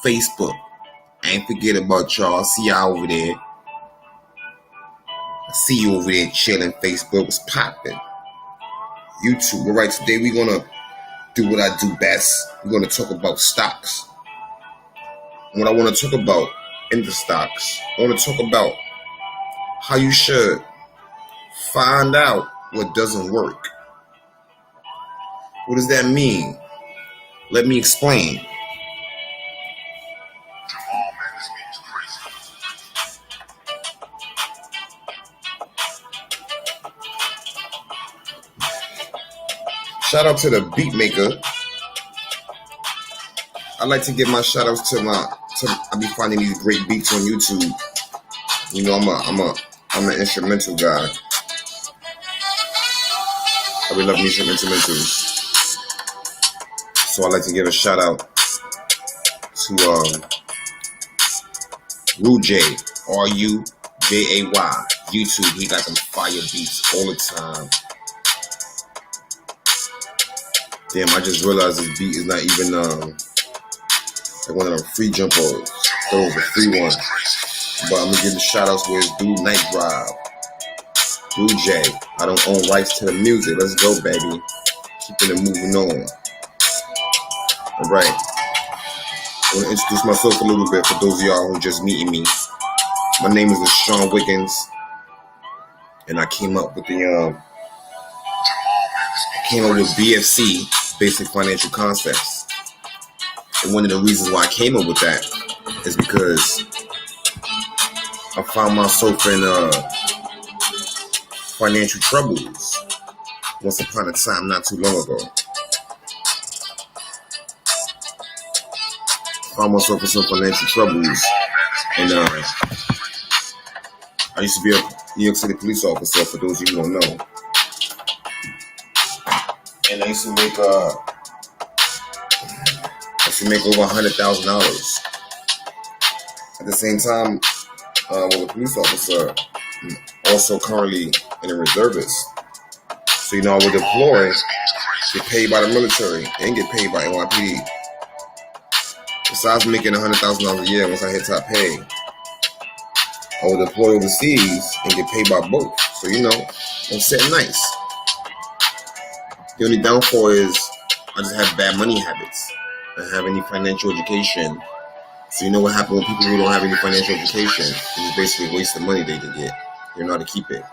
Facebook. I ain't forget about y'all. I see y'all over there. I see you over there chilling. Facebook is popping. YouTube. All right, today we're gonna do what I do best. We're gonna talk about stocks. And what I want to talk about in the stocks, I want to talk about how you should find out what doesn't work. What does that mean? Let me explain. Shout out to the beat maker. I like to give my shout outs to I be finding these great beats on YouTube. You know, I'm an instrumental guy. I really love music instrumentals. So I like to give a shout out to Rujay, Rujay, YouTube. He got them fire beats all the time. Damn, I just realized this beat is not even like one of them free jumpers. That was a free one. But I'm gonna give the shout outs where it's Dude Night Drive. Rujay, I don't own rights to the music. Let's go, baby. Keeping it moving on. Alright. I want to introduce myself a little bit for those of y'all who are just meeting me. My name is Lasean Wiggins. And I came up with BFC, Basic Financial Concepts. And one of the reasons why I came up with that is because I found myself in financial troubles once upon a time not too long ago. Found myself in some financial troubles, and I used to be a New York City police officer, for those of you who don't know. And I used to make over $100,000. At the same time, with a police officer, I'm also currently in a reservist. So I would deploy, get paid by the military, and get paid by NYPD. Besides making $100,000 a year once I hit top pay, I would deploy overseas and get paid by both. So I'm sitting nice. The only downfall is I just have bad money habits. I don't have any financial education. So you know what happens with people who don't have any financial education? They just basically waste the money they can get. They don't know how to keep it.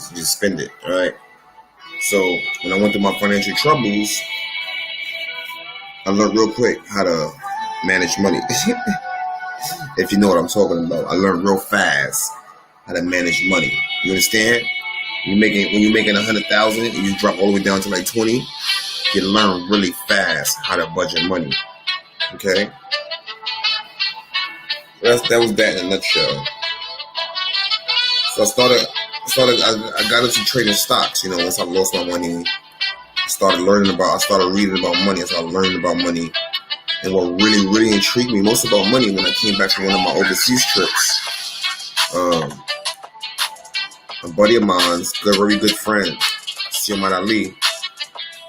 You just spend it, alright? So when I went through my financial troubles, I learned real quick how to manage money. If you know what I'm talking about. I learned real fast how to manage money. You understand? When you're making $100,000 and you drop all the way down to like 20, you learn really fast how to budget money. Okay? That was that in a nutshell. So I got into trading stocks, once I lost my money. I started reading about money. I started learning about money. And what really, really intrigued me most about money when I came back from one of my overseas trips, a buddy of mine's, very good friend, Siomad Ali,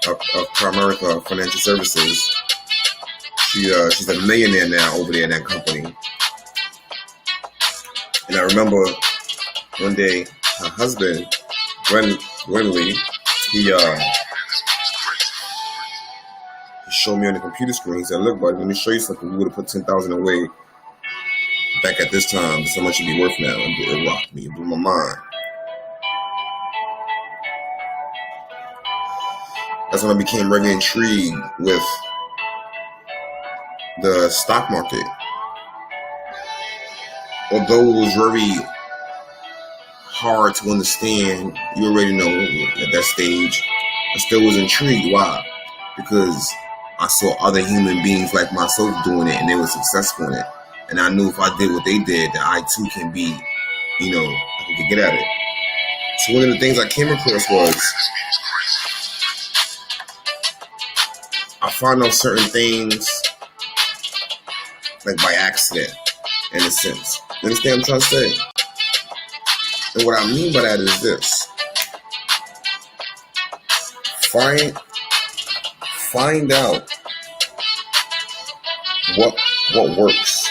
of Primerica Financial Services. She's a millionaire now over there in that company. And I remember one day her husband, Gwenly, he showed me on the computer screen. He said, "Look, buddy, let me show you something. We would have put $10,000 away back at this time. This is how much it'd be worth now." And it rocked me. It blew my mind. That's when I became really intrigued with the stock market. Although it was very hard to understand, you already know at that stage, I still was intrigued. Why? Because I saw other human beings like myself doing it, and they were successful in it. And I knew if I did what they did, that I too can be, I could get at it. So one of the things I came across was I found out certain things like by accident, in a sense. You understand what I'm trying to say? And what I mean by that is this. Find out what what works.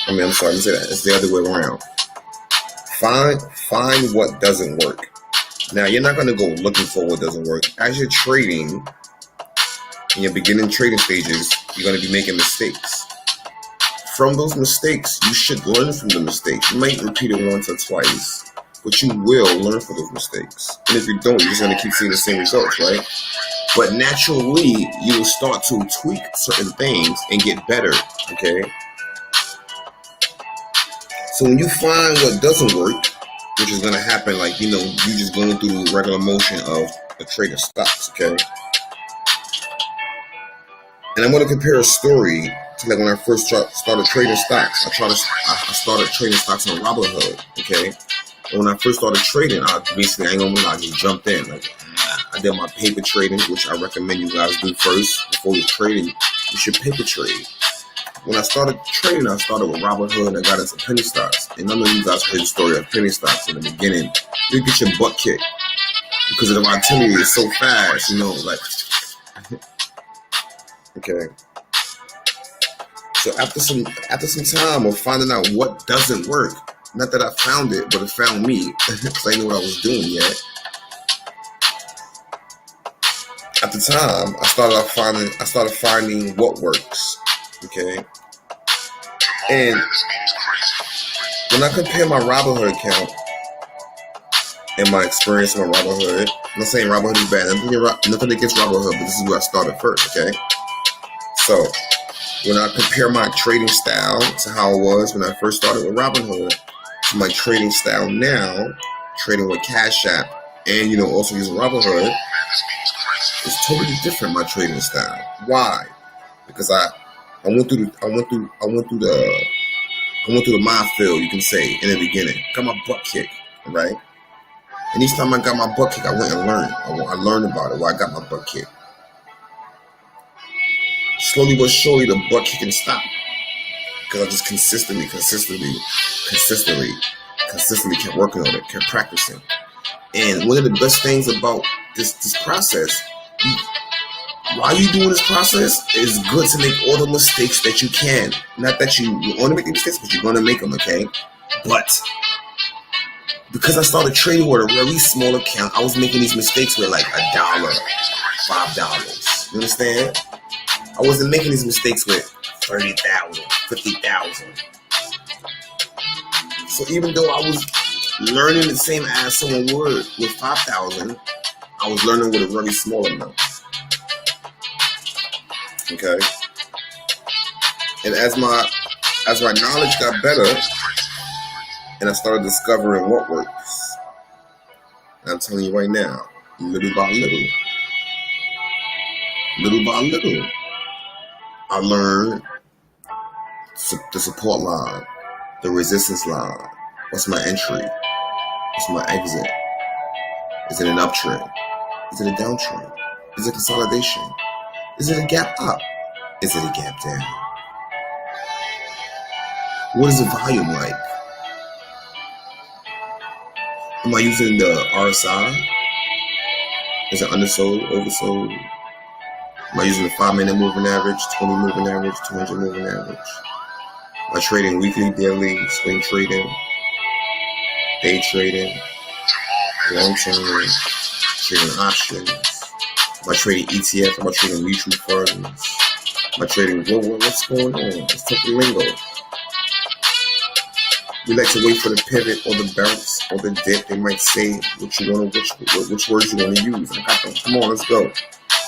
I'm sorry, let me say that. It's the other way around. Find what doesn't work. Now, you're not going to go looking for what doesn't work. As you're trading, in your beginning trading stages, you're going to be making mistakes. From those mistakes, you should learn from the mistakes. You might repeat it once or twice, but you will learn from those mistakes. And if you don't, you're just going to keep seeing the same results, right? But naturally, you will start to tweak certain things and get better, okay? So when you find what doesn't work, which is going to happen, like, you just going through the regular motion of a trade of stocks, okay? And I'm going to compare a story to like when I first started trading stocks. I started trading stocks on Robinhood, okay? And when I first started trading, I just jumped in. Like, I did my paper trading, which I recommend you guys do first. Before you're trading, you should paper trade. When I started trading, I started with Robinhood and I got into penny stocks. And I know you guys heard the story of penny stocks in the beginning. You get your butt kicked because the volatility is so fast, like, okay. So after some time of finding out what doesn't work, not that I found it, but it found me, because I didn't know what I was doing yet. At the time, I started finding what works, okay? And when I compare my Robinhood account and my experience on Robinhood, I'm not saying Robinhood is bad. Nothing against Robinhood, but this is where I started first, okay? So when I compare my trading style to how it was when I first started with Robinhood to my trading style now, trading with Cash App and also using Robinhood, it's totally different. My trading style. Why? Because I went through the minefield, you can say, in the beginning. Got my butt kicked, right? And each time I got my butt kicked, I went and learned. I learned about it, why I got my butt kicked. Slowly but surely, the butt kicking stopped. Because I just consistently kept working on it, kept practicing. And one of the best things about this process, while you're doing this process, it's good to make all the mistakes that you can. Not that you want to make the mistakes, but you're going to make them, okay? But because I started trading with a really small account, I was making these mistakes with like $1, $5. You understand? I wasn't making these mistakes with 30,000, 50,000. So even though I was learning the same as someone would with 5,000, I was learning with a really small amount. Okay. And as my knowledge got better, and I started discovering what works, and I'm telling you right now, little by little, I learned the support line, the resistance line. What's my entry? What's my exit? Is it an uptrend? Is it a downtrend? Is it consolidation? Is it a gap up? Is it a gap down? What is the volume like? Am I using the RSI? Is it undersold, oversold? Am I using the 5-minute moving average, 20 moving average, 200 moving average? Am I trading weekly, daily, swing trading, day trading, long-term, trading options? Am I trading ETF? Am I trading mutual funds? Am I trading what's going on? Let's talk the lingo. We like to wait for the pivot or the bounce or the dip. They might say which words you want to use. I got them. Come on, let's go.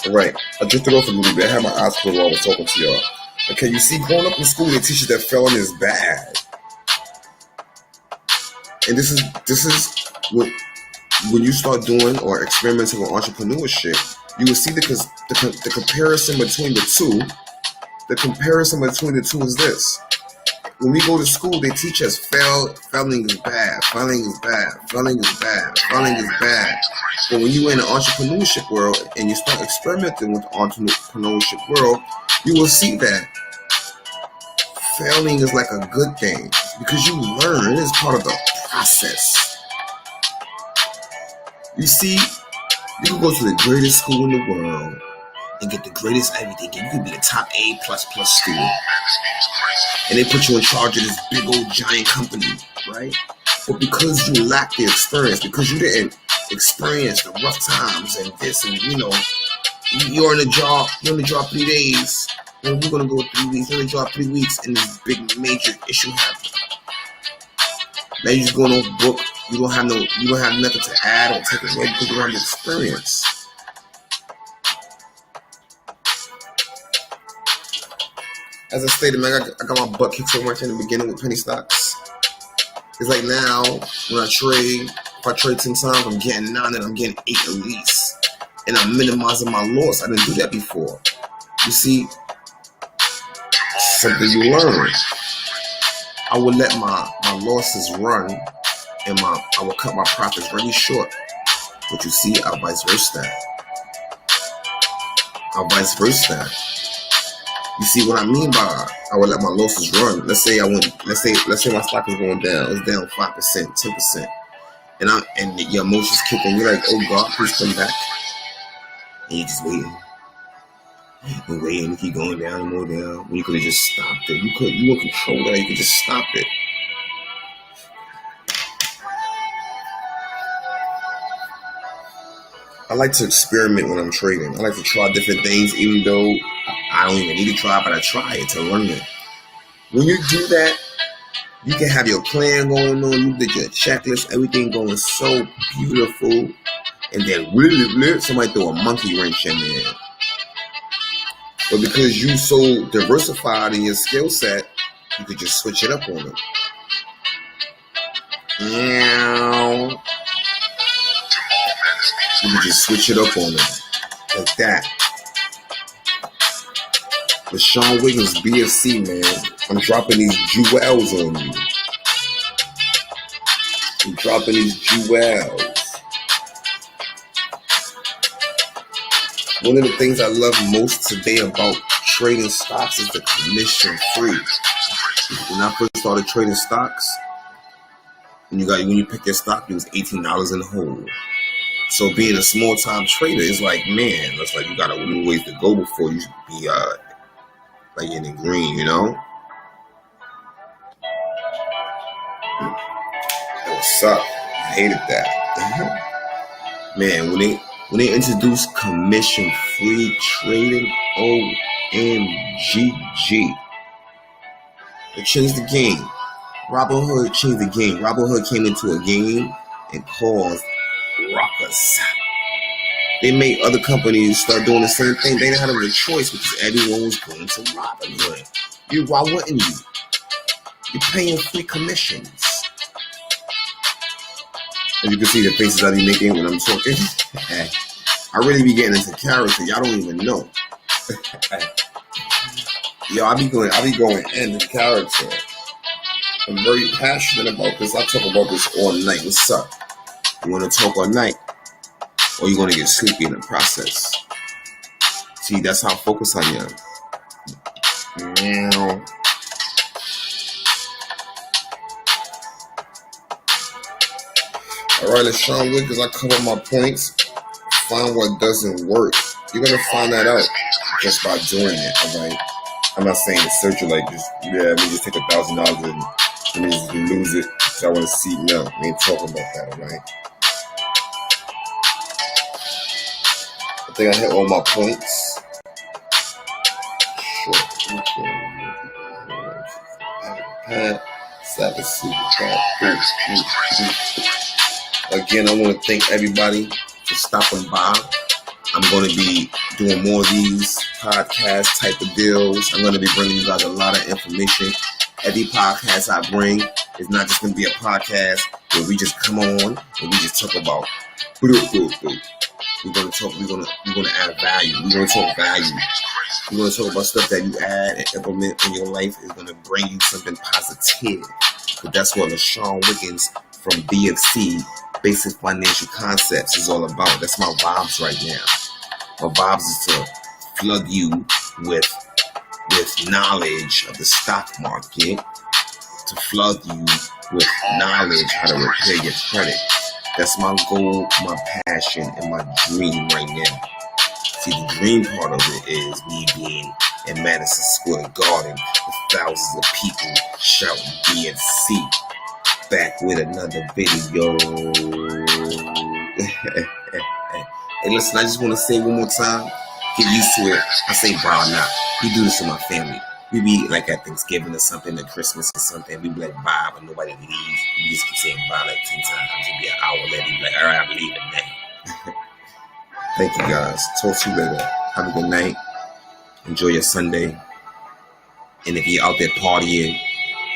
All right, I drifted off a little bit. I had my eyes closed while I was talking to y'all. Okay, you see, growing up in school, they teach you that failing is bad. And this is what, when you start doing or experimenting with entrepreneurship, you will see the comparison between the two. The comparison between the two is this. When we go to school, they teach us failing is bad, failing is bad, failing is bad, failing is bad. But when you're in the entrepreneurship world and you start experimenting with the entrepreneurship world, you will see that failing is like a good thing because you learn. It is part of the process. You see, you can go to the greatest school in the world and get the greatest everything. You can be the top A++ student. and they put you in charge of this big old giant company, right? But because you lack the experience, because you didn't experience the rough times and this, and you're in a job 3 days, and we're gonna go 3 weeks. You're in a job 3 weeks, and this big major issue happens. Now you're just going off book. You don't have nothing to add or take away because you don't have the experience. As I stated, man, I got my butt kicked so much in the beginning with penny stocks. It's like now, when I trade, if I trade 10 times, I'm getting 9 and I'm getting 8 at least. And I'm minimizing my loss. I didn't do that before. You see, something you learn. I would let my losses run, and I would cut my profits really short. But you see, I vice versa. You see what I mean by I would let my losses run. Let's say my stock is going down. It's down 5%, 10%, and your emotions kick in. You're like, oh God, please come back. And you're just waiting and waiting to keep going down and more down. When you could have just stopped it. You were control that. You could just stop it. I like to experiment when I'm trading. I like to try different things, even though I don't even need to try, but I try it to learn it. When you do that, you can have your plan going on. You did your checklist, everything going so beautiful, and then somebody throw a monkey wrench in there. But because you so diversified in your skill set, you could just switch it up on them. You can just switch it up on them like that. Lasean Wiggins, BFC, man. I'm dropping these jewels on you. I'm dropping these jewels. One of the things I love most today about trading stocks is the commission free. When I first started trading stocks, when you pick your stock, it was $18 in the hole. So being a small time trader is like, man, it's like you got a little ways to go before you be like in the green, you know? What's up? I hated that. Man, when they introduced commission free trading, OMGG. It changed the game. Robinhood changed the game. Robinhood came into a game and caused rockers. They made other companies start doing the same thing. They didn't have a choice because everyone was going to Robinhood. Why wouldn't you? You're paying free commissions. As you can see the faces I be making when I'm talking. I really be getting into character. Y'all don't even know. Yo, I be going into character. I'm very passionate about this. I talk about this all night. What's up? You want to talk all night? Or you going to get sleepy in the process? See, that's how focused I am. Alright, Lasean Wiggins, I cover my points. Find what doesn't work. You're going to find that out just by doing it, alright? I'm not saying to search it like just, let me just take $1,000 and let me just lose it because I want to see. No, I ain't talking about that, alright? I think I hit all my points. Sure. Again, I want to thank everybody for stopping by. I'm going to be doing more of these podcast type of deals. I'm going to be bringing you guys a lot of information. Every podcast I bring is not just going to be a podcast where we just come on and we just talk about. We're going to add value. We're going to talk value. We're going to talk about stuff that you add and implement in your life is going to bring you something positive. But that's what Lasean Wiggins from BFC, Basic Financial Concepts, is all about. That's my vibes right now. My vibes is to flood you with knowledge of the stock market, to flood you with knowledge how to repair your credit. That's my goal, my passion, and my dream right now. See, the dream part of it is me being in Madison Square Garden with thousands of people shouting DNC. Back with another video. Hey, listen, I just want to say one more time, get used to it. I say bye now. We do this to my family. We be like at Thanksgiving or something, at Christmas or something. We be like bye, but nobody leaves. We just keep saying bye like 10 times. It'll be an hour later. We be like, all right, I'm leaving now. Thank you guys. Talk to you later. Have a good night. Enjoy your Sunday. And if you're out there partying,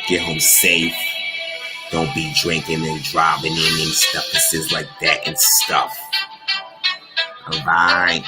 get home safe. Don't be drinking and driving in and stuff. This is like that and stuff. All right.